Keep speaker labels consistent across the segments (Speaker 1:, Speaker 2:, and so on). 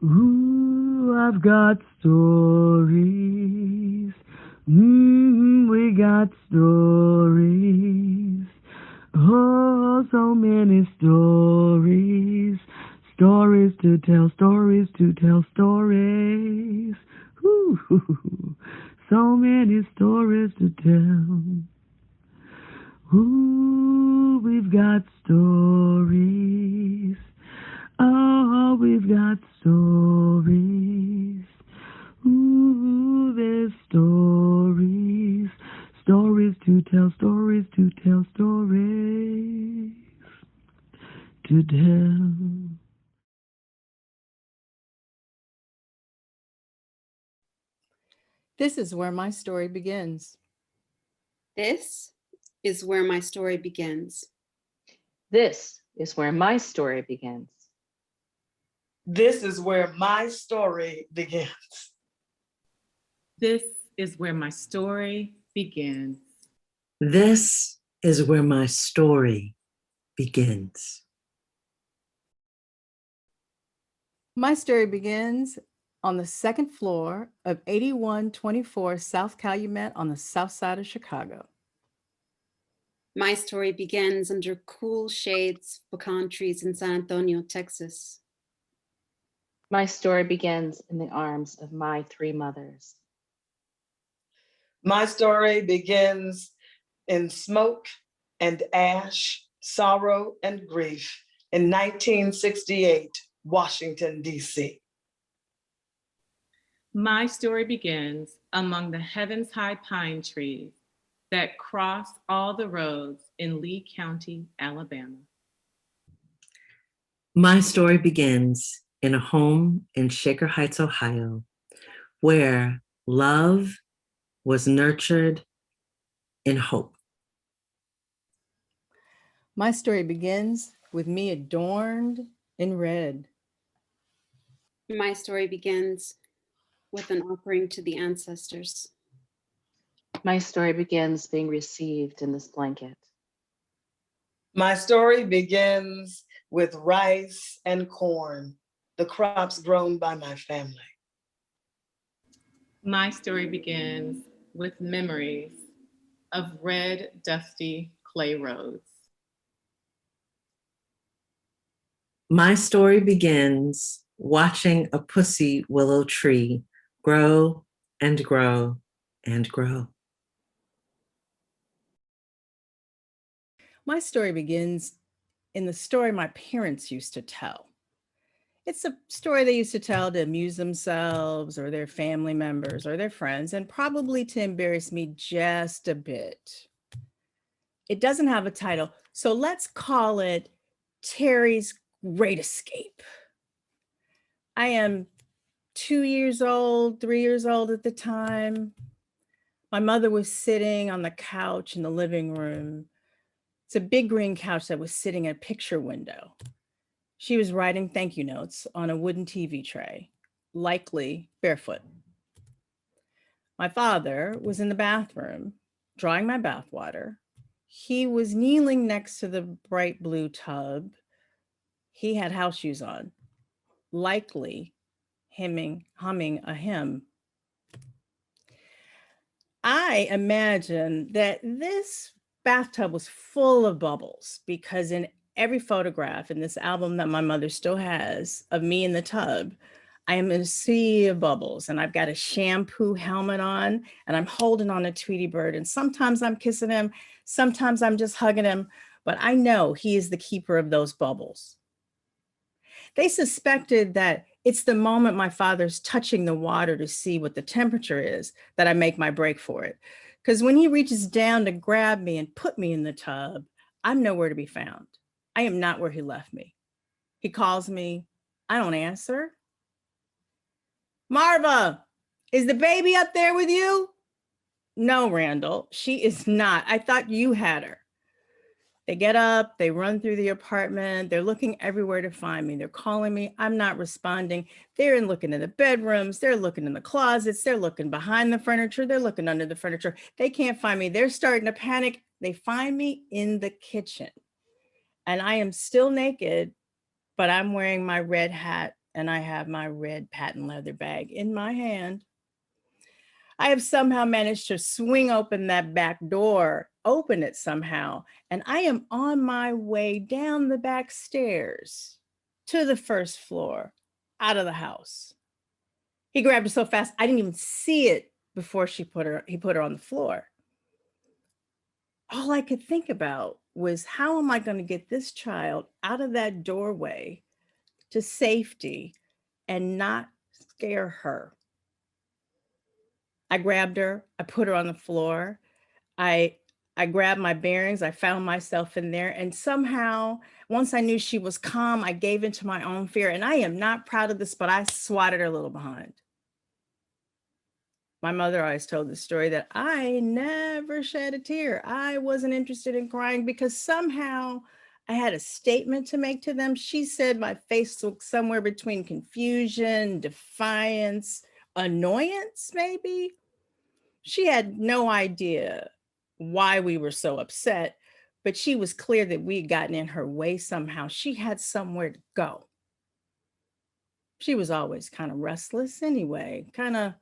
Speaker 1: Ooh, I've got stories. We got stories. Oh, so many stories. Stories to tell, stories to tell, stories. Ooh, so many stories to tell. Ooh, we've got stories. Oh, we've got stories. Ooh, there's stories. Stories to tell, stories to tell, stories to tell.
Speaker 2: This is where my story begins.
Speaker 3: This is where my story begins.
Speaker 4: This is where my story begins.
Speaker 5: This is where my story begins.
Speaker 6: This is where my story begins.
Speaker 7: This is where my story begins.
Speaker 2: My story begins on the second floor of 8124 South Calumet on the south side of Chicago.
Speaker 3: My story begins under cool shades of pecan trees in San Antonio, Texas.
Speaker 4: My story begins in the arms of my three mothers.
Speaker 5: My story begins in smoke and ash, sorrow and grief in 1968, Washington, D.C.
Speaker 6: My story begins among the heavens high pine trees that cross all the roads in Lee County, Alabama.
Speaker 7: My story begins in a home in Shaker Heights, Ohio, where love was nurtured in hope.
Speaker 2: My story begins with me adorned in red.
Speaker 3: My story begins with an offering to the ancestors.
Speaker 4: My story begins being received in this blanket.
Speaker 5: My story begins with rice and corn, the crops grown by my family.
Speaker 6: My story begins with memories of red, dusty clay roads.
Speaker 7: My story begins watching a pussy willow tree grow and grow and grow.
Speaker 2: My story begins in the story my parents used to tell. It's a story they used to tell to amuse themselves or their family members or their friends, and probably to embarrass me just a bit. It doesn't have a title, so let's call it Terry's Great Escape. I am 2 years old, 3 years old at the time. My mother was sitting on the couch in the living room. It's a big green couch that was sitting at a picture window. She was writing thank you notes on a wooden TV tray, likely barefoot. My father was in the bathroom drawing my bathwater. He was kneeling next to the bright blue tub. He had house shoes on, likely humming a hymn. I imagine that this bathtub was full of bubbles because in every photograph in this album that my mother still has of me in the tub, I am in a sea of bubbles and I've got a shampoo helmet on and I'm holding on a Tweety bird. And sometimes I'm kissing him, sometimes I'm just hugging him, but I know he is the keeper of those bubbles. They suspected that it's the moment my father's touching the water to see what the temperature is that I make my break for it. Because when he reaches down to grab me and put me in the tub, I'm nowhere to be found. I am not where he left me. He calls me, I don't answer. Marva, is the baby up there with you? No, Randall, she is not. I thought you had her. They get up, they run through the apartment. They're looking everywhere to find me. They're calling me. I'm not responding. They're looking in the bedrooms. They're looking in the closets. They're looking behind the furniture. They're looking under the furniture. They can't find me. They're starting to panic. They find me in the kitchen and I am still naked, but I'm wearing my red hat and I have my red patent leather bag in my hand. I have somehow managed to swing open that back door, open it somehow, and I am on my way down the back stairs to the first floor, out of the house. He grabbed her so fast, I didn't even see it before he put her on the floor. All I could think about was, how am I going to get this child out of that doorway to safety and not scare her? I grabbed her, I put her on the floor. I grabbed my bearings, I found myself in there, and somehow, once I knew she was calm, I gave into my own fear. And I am not proud of this, but I swatted her a little behind. My mother always told the story that I never shed a tear. I wasn't interested in crying because somehow I had a statement to make to them. She said my face looked somewhere between confusion, defiance, annoyance, maybe. She had no idea why we were so upset, but she was clear that we had gotten in her way somehow. She had somewhere to go. She was always kind of restless anyway, kind of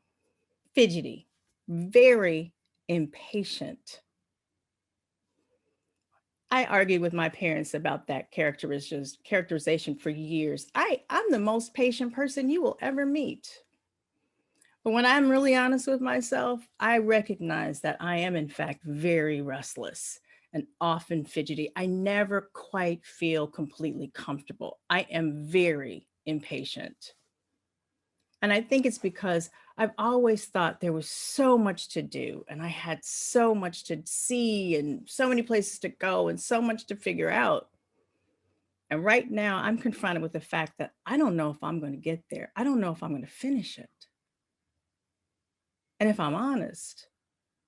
Speaker 2: fidgety, very impatient. I argued with my parents about that characterization for years. I'm the most patient person you will ever meet. But when I'm really honest with myself, I recognize that I am, in fact, very restless and often fidgety. I never quite feel completely comfortable. I am very impatient. And I think it's because I've always thought there was so much to do, and I had so much to see and so many places to go and so much to figure out. And right now I'm confronted with the fact that I don't know if I'm going to get there. I don't know if I'm going to finish it. And if I'm honest,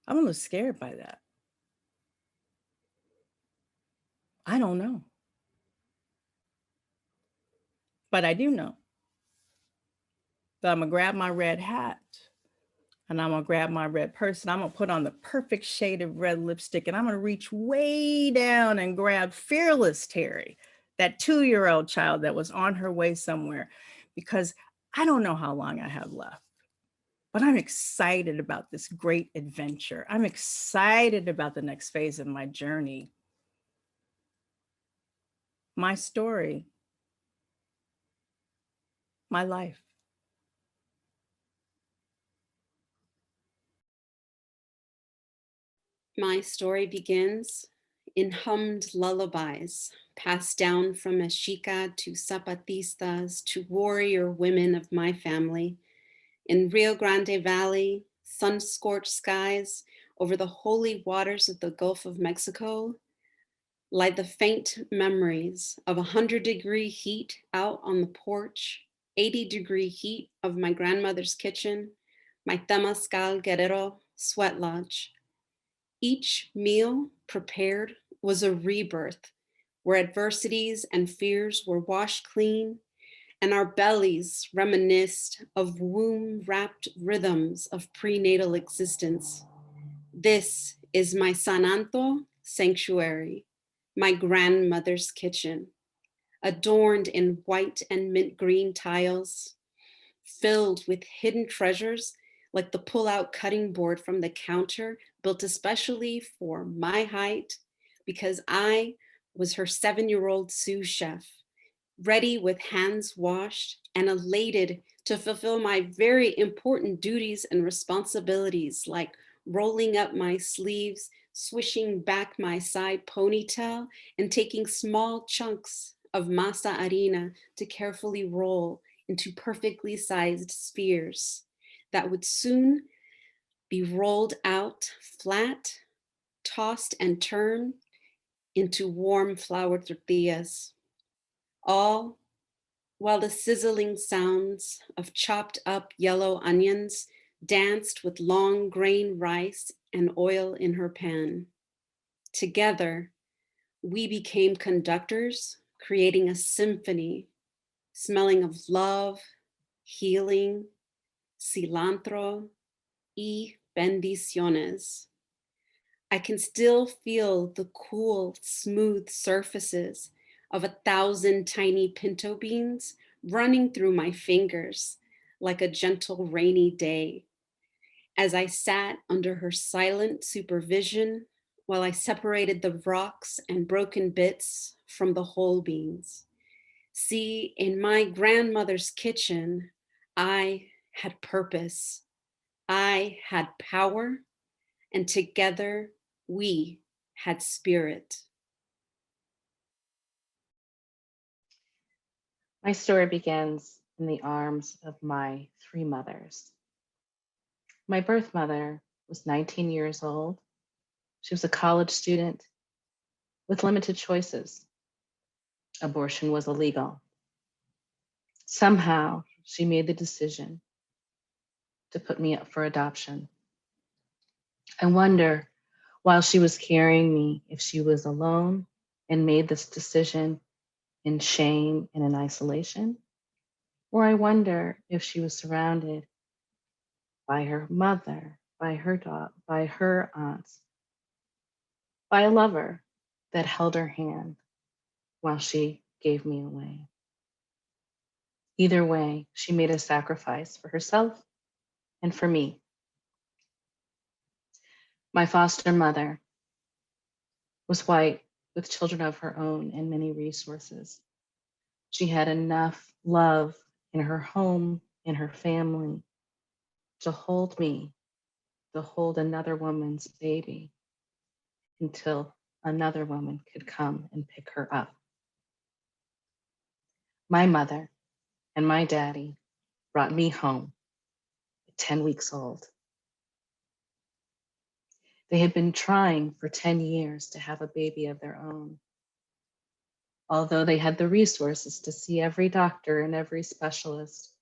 Speaker 2: I'm a little scared by that. I don't know. But I do know that I'm gonna grab my red hat and I'm gonna grab my red purse and I'm gonna put on the perfect shade of red lipstick and I'm gonna reach way down and grab fearless Terry, that 2-year-old child that was on her way somewhere, because I don't know how long I have left. But I'm excited about this great adventure. I'm excited about the next phase of my journey. My story, my life.
Speaker 3: My story begins in hummed lullabies passed down from Mexica to Zapatistas to warrior women of my family. In Rio Grande Valley, sun-scorched skies over the holy waters of the Gulf of Mexico lie the faint memories of 100-degree heat out on the porch, 80-degree heat of my grandmother's kitchen, my Temazcal Guerrero sweat lodge. Each meal prepared was a rebirth where adversities and fears were washed clean and our bellies reminisced of womb-wrapped rhythms of prenatal existence. This is my Sananto sanctuary, my grandmother's kitchen, adorned in white and mint green tiles, filled with hidden treasures like the pull-out cutting board from the counter built especially for my height because I was her 7-year-old sous chef, ready with hands washed and elated to fulfill my very important duties and responsibilities like rolling up my sleeves, swishing back my side ponytail, and taking small chunks of masa harina to carefully roll into perfectly sized spheres that would soon be rolled out flat, tossed and turned into warm flour tortillas, all while the sizzling sounds of chopped up yellow onions danced with long grain rice and oil in her pan. Together, we became conductors, creating a symphony, smelling of love, healing, cilantro, y bendiciones. I can still feel the cool, smooth surfaces of 1,000 tiny pinto beans running through my fingers like a gentle rainy day as I sat under her silent supervision while I separated the rocks and broken bits from the whole beans. See, in my grandmother's kitchen, I had purpose, I had power, and together we had spirit.
Speaker 4: My story begins in the arms of my three mothers. My birth mother was 19 years old. She was a college student with limited choices. Abortion was illegal. Somehow, she made the decision to put me up for adoption. I wonder, while she was carrying me, if she was alone and made this decision in shame and in isolation, or I wonder if she was surrounded by her mother, by her daughter, by her aunts, by a lover that held her hand while she gave me away. Either way, she made a sacrifice for herself and for me. My foster mother was white with children of her own and many resources. She had enough love in her home, in her family, to hold me, to hold another woman's baby until another woman could come and pick her up. My mother and my daddy brought me home at 10 weeks old. They had been trying for 10 years to have a baby of their own. Although they had the resources to see every doctor and every specialist,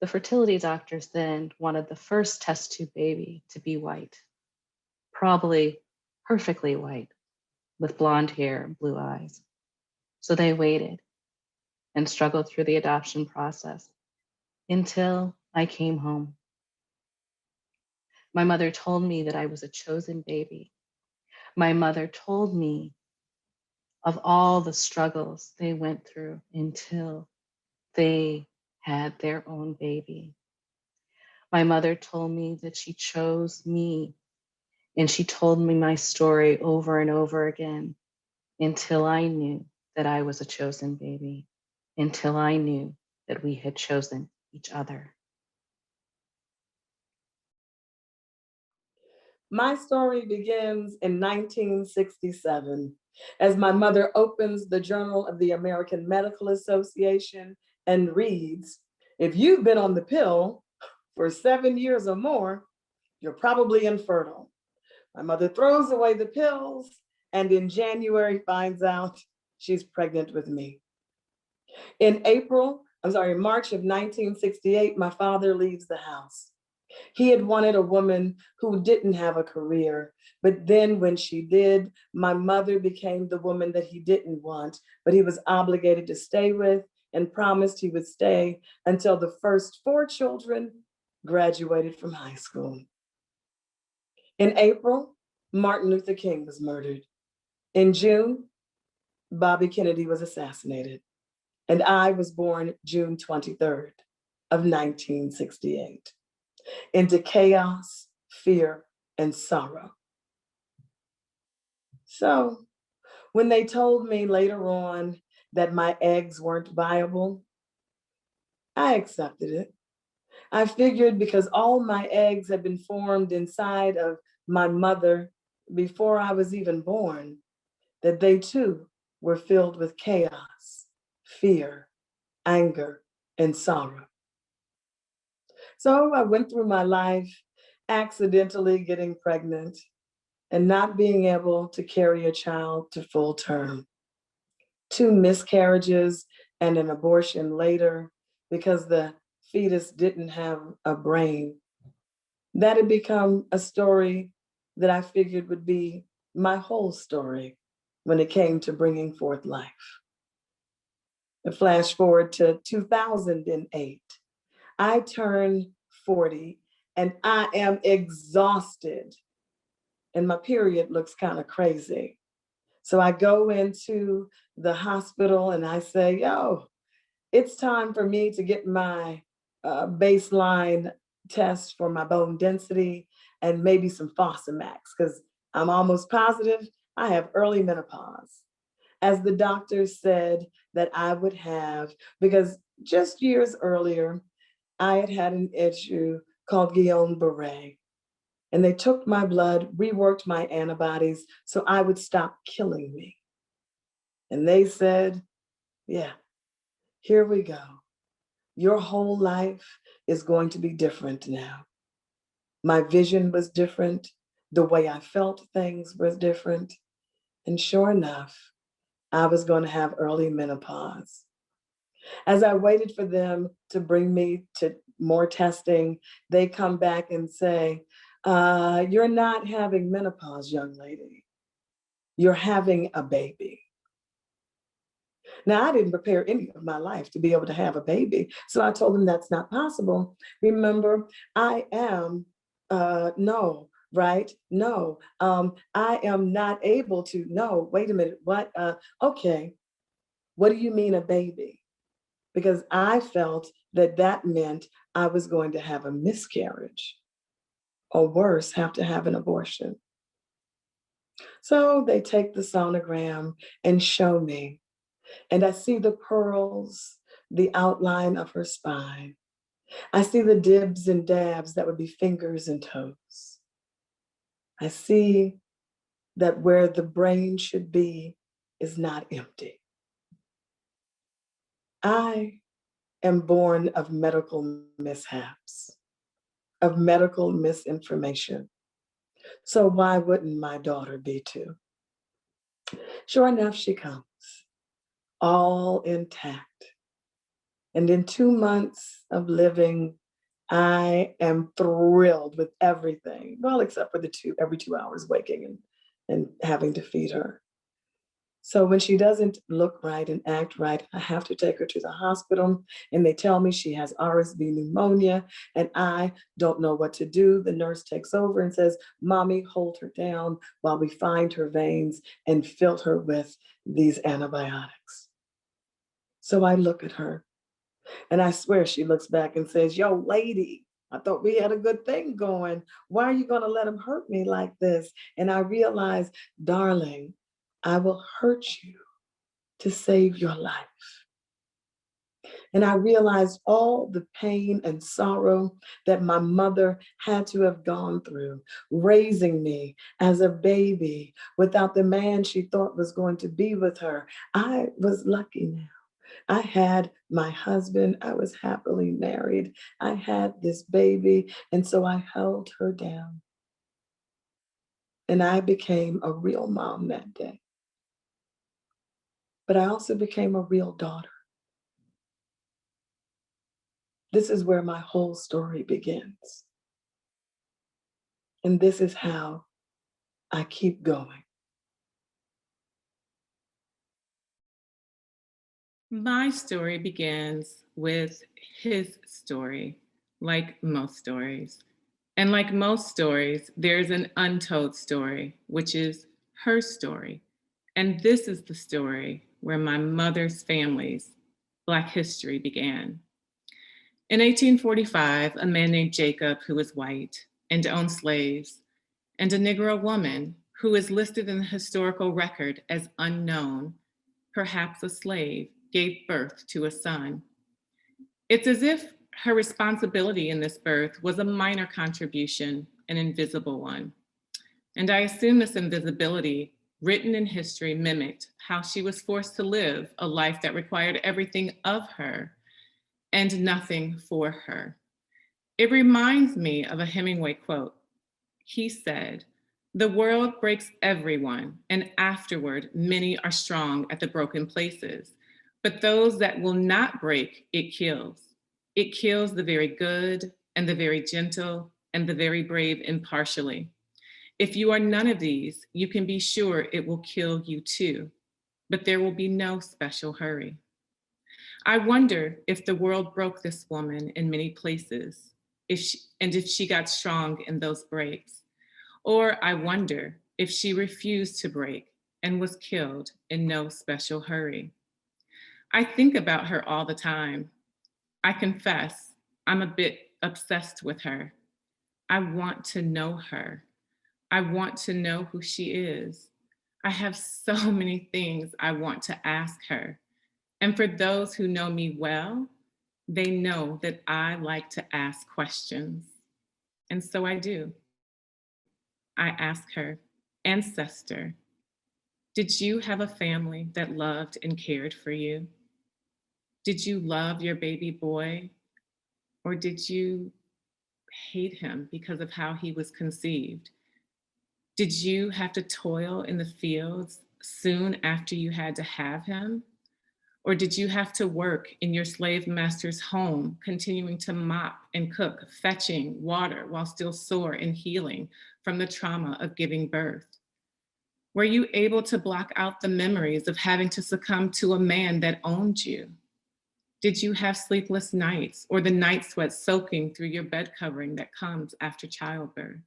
Speaker 4: the fertility doctors then wanted the first test tube baby to be white, probably perfectly white, with blonde hair and blue eyes. So they waited and struggled through the adoption process until I came home. My mother told me that I was a chosen baby. My mother told me of all the struggles they went through until they had their own baby. My mother told me that she chose me, and she told me my story over and over again until I knew that I was a chosen baby, until I knew that we had chosen each other.
Speaker 5: My story begins in 1967 as my mother opens the Journal of the American Medical Association and reads, "If you've been on the pill for 7 years or more, you're probably infertile." My mother throws away the pills and in January finds out she's pregnant with me. In March of 1968, my father leaves the house. He had wanted a woman who didn't have a career, but then when she did, my mother became the woman that he didn't want, but he was obligated to stay with and promised he would stay until the first 4 children graduated from high school. In April, Martin Luther King was murdered. In June, Bobby Kennedy was assassinated, and I was born June 23rd of 1968. Into chaos, fear, and sorrow. So when they told me later on that my eggs weren't viable, I accepted it. I figured because all my eggs had been formed inside of my mother before I was even born, that they too were filled with chaos, fear, anger, and sorrow. So I went through my life accidentally getting pregnant and not being able to carry a child to full term. 2 miscarriages and an abortion later because the fetus didn't have a brain. That had become a story that I figured would be my whole story when it came to bringing forth life. And flash forward to 2008. I turned 40 and I am exhausted and my period looks kind of crazy. So I go into the hospital and I say, yo, it's time for me to get my baseline test for my bone density and maybe some Fosamax, because I'm almost positive I have early menopause. As the doctor said that I would have, because just years earlier, I had had an issue called Guillain-Barré. And they took my blood, reworked my antibodies so I would stop killing me. And they said, yeah, here we go. Your whole life is going to be different now. My vision was different. The way I felt things was different. And sure enough, I was going to have early menopause. As I waited for them to bring me to more testing, they come back and say, you're not having menopause, young lady. You're having a baby. Now, I didn't prepare any of my life to be able to have a baby. So I told them that's not possible. Remember, I am, no, right? No, I am not able to, no, wait a minute, what? Okay, what do you mean a baby? Because I felt that that meant I was going to have a miscarriage, or worse, have to have an abortion. So they take the sonogram and show me, and I see the pearls, the outline of her spine. I see the dibs and dabs that would be fingers and toes. I see that where the brain should be is not empty. I am born of medical mishaps, of medical misinformation. So why wouldn't my daughter be too? Sure enough, she comes, all intact. And in 2 months of living, I am thrilled with everything. Well, except for the every 2 hours waking and having to feed her. So when she doesn't look right and act right, I have to take her to the hospital, and they tell me she has RSV pneumonia, and I don't know what to do. The nurse takes over and says, Mommy, hold her down while we find her veins and fill her with these antibiotics. So I look at her, and I swear she looks back and says, yo, lady, I thought we had a good thing going. Why are you going to let him hurt me like this? And I realize, darling, I will hurt you to save your life. And I realized all the pain and sorrow that my mother had to have gone through, raising me as a baby without the man she thought was going to be with her. I was lucky now. I had my husband, I was happily married, I had this baby, and so I held her down. And I became a real mom that day. But I also became a real daughter. This is where my whole story begins. And this is how I keep going.
Speaker 6: My story begins with his story, like most stories. And like most stories, there's an untold story, which is her story. And this is the story where my mother's family's Black history began. In 1845, a man named Jacob, who was white and owned slaves, and a Negro woman who is listed in the historical record as unknown, perhaps a slave, gave birth to a son. It's as if her responsibility in this birth was a minor contribution, an invisible one. And I assume this invisibility, written in history, mimicked how she was forced to live a life that required everything of her and nothing for her. It reminds me of a Hemingway quote. He said, "The world breaks everyone, and afterward, many are strong at the broken places. But those that will not break, it kills. It kills the very good and the very gentle and the very brave impartially. If you are none of these, you can be sure it will kill you too, but there will be no special hurry." I wonder if the world broke this woman in many places, if she got strong in those breaks. Or I wonder if she refused to break and was killed in no special hurry. I think about her all the time. I confess, I'm a bit obsessed with her. I want to know her. I want to know who she is. I have so many things I want to ask her. And for those who know me well, they know that I like to ask questions. And so I do. I ask her, ancestor, did you have a family that loved and cared for you? Did you love your baby boy? Or did you hate him because of how he was conceived? Did you have to toil in the fields soon after you had to have him? Or did you have to work in your slave master's home, continuing to mop and cook, fetching water while still sore and healing from the trauma of giving birth? Were you able to block out the memories of having to succumb to a man that owned you? Did you have sleepless nights or the night sweat soaking through your bed covering that comes after childbirth?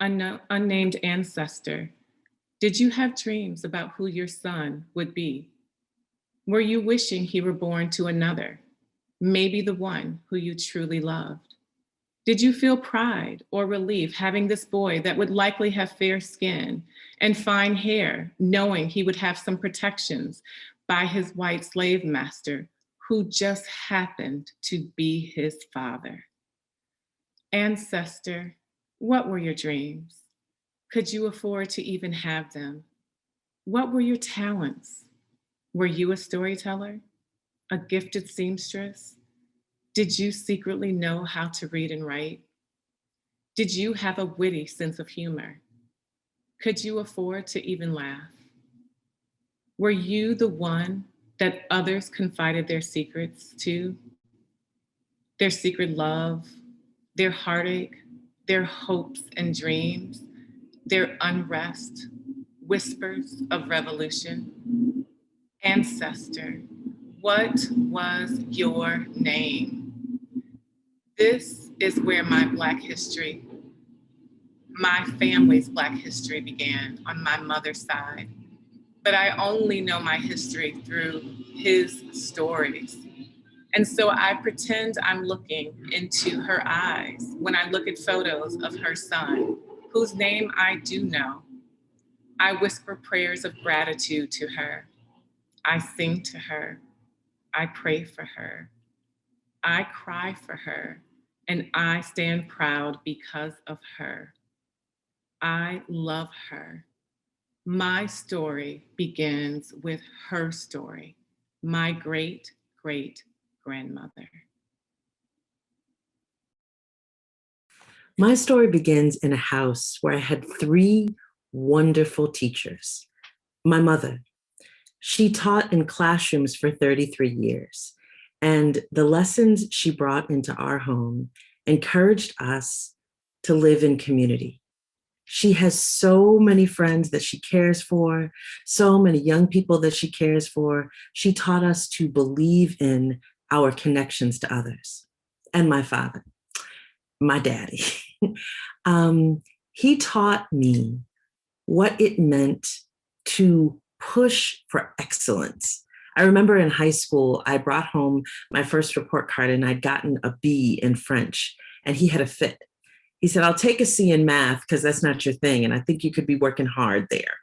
Speaker 6: Unnamed ancestor, did you have dreams about who your son would be? Were you wishing he were born to another, maybe the one who you truly loved? Did you feel pride or relief having this boy that would likely have fair skin and fine hair, knowing he would have some protections by his white slave master who just happened to be his father? Ancestor, what were your dreams? Could you afford to even have them? What were your talents? Were you a storyteller? A gifted seamstress? Did you secretly know how to read and write? Did you have a witty sense of humor? Could you afford to even laugh? Were you the one that others confided their secrets to? Their secret love, their heartache, their hopes and dreams, their unrest, whispers of revolution? Ancestor, what was your name? This is where my Black history, my family's Black history began on my mother's side. But I only know my history through his stories. And so I pretend I'm looking into her eyes when I look at photos of her son, whose name I do know. I whisper prayers of gratitude to her. I sing to her. I pray for her. I cry for her. And I stand proud because of her. I love her. My story begins with her story, my great great grandmother.
Speaker 7: My story begins in a house where I had 3 wonderful teachers. My mother, she taught in classrooms for 33 years, and the lessons she brought into our home encouraged us to live in community. She has so many friends that she cares for, so many young people that she cares for. She taught us to believe in our connections to others. And my father, my daddy, he taught me what it meant to push for excellence. I remember in high school, I brought home my first report card and I'd gotten a B in French, and he had a fit. He said, I'll take a C in math because that's not your thing. And I think you could be working hard there,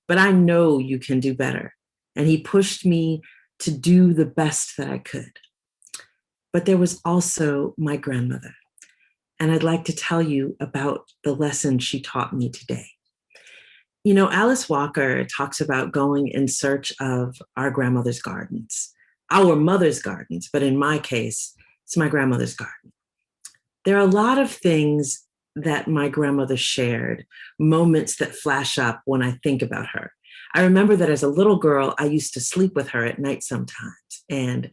Speaker 7: but I know you can do better. And he pushed me to do the best that I could. But there was also my grandmother. And I'd like to tell you about the lesson she taught me today. You know, Alice Walker talks about going in search of our grandmother's gardens, our mother's gardens, but in my case, it's my grandmother's garden. There are a lot of things that my grandmother shared, moments that flash up when I think about her. I remember that as a little girl, I used to sleep with her at night sometimes, and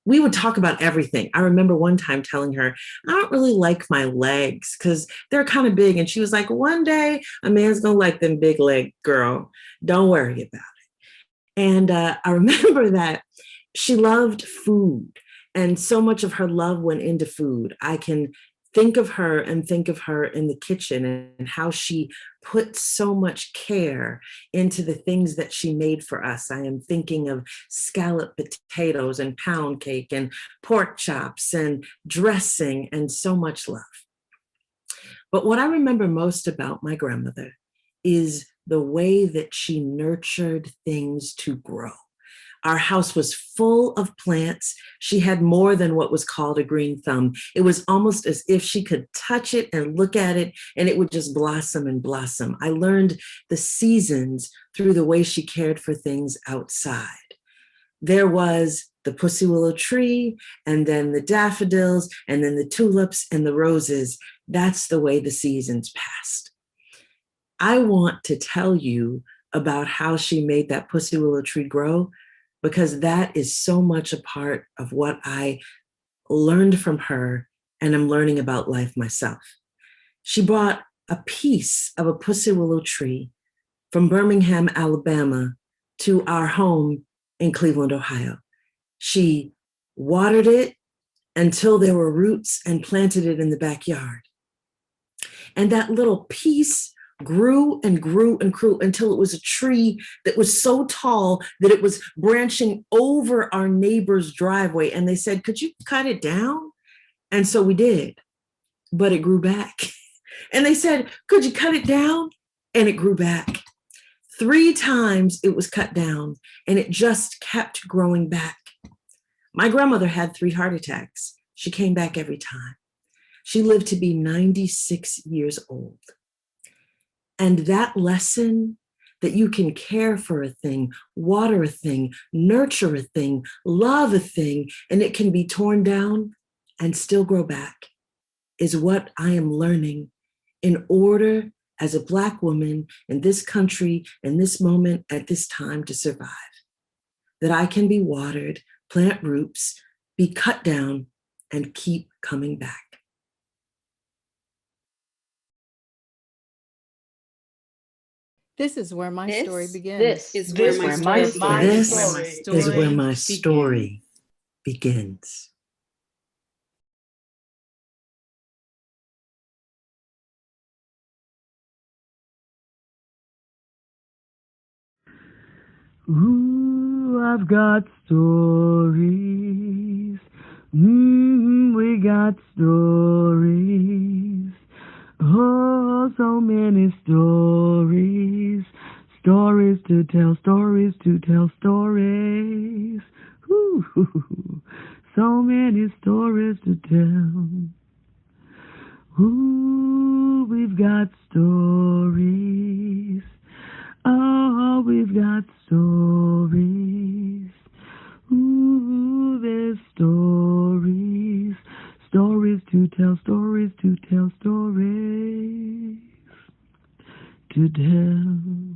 Speaker 7: we would talk about everything. I remember one time telling her, I don't really like my legs because they're kind of big. And she was like, one day a man's gonna like them big leg, girl. Don't worry about it. And I remember that she loved food. And so much of her love went into food. I can think of her and think of her in the kitchen and how she put so much care into the things that she made for us. I am thinking of scalloped potatoes and pound cake and pork chops and dressing and so much love. But what I remember most about my grandmother is the way that she nurtured things to grow. Our house was full of plants. She had more than what was called a green thumb. It was almost as if she could touch it and look at it and it would just blossom and blossom. I learned the seasons through the way she cared for things outside. There was the pussy willow tree, and then the daffodils, and then the tulips and the roses. That's the way the seasons passed. I want to tell you about how she made that pussy willow tree grow, because that is so much a part of what I learned from her and I'm learning about life myself. She brought a piece of a pussy willow tree from Birmingham, Alabama, to our home in Cleveland, Ohio. She watered it until there were roots and planted it in the backyard. And that little piece grew and grew and grew until it was a tree that was so tall that it was branching over our neighbor's driveway. And they said, could you cut it down? And so we did, but it grew back. And they said, could you cut it down? And it grew back. 3 times it was cut down and it just kept growing back. My grandmother had 3 heart attacks. She came back every time. She lived to be 96 years old. And that lesson that you can care for a thing, water a thing, nurture a thing, love a thing, and it can be torn down and still grow back is what I am learning in order as a Black woman in this country, in this moment, at this time to survive. That I can be watered, plant roots, be cut down, and keep coming back.
Speaker 2: This is where my story begins.
Speaker 4: This is where my story
Speaker 7: This is where my story begins.
Speaker 1: Ooh, I've got stories. We got stories. Oh, so many stories. Stories to tell, stories to tell, stories. Ooh, so many stories to tell. Ooh, we've got stories. Oh, we've got stories. Ooh, there's stories. Stories to tell, stories to tell, stories to tell.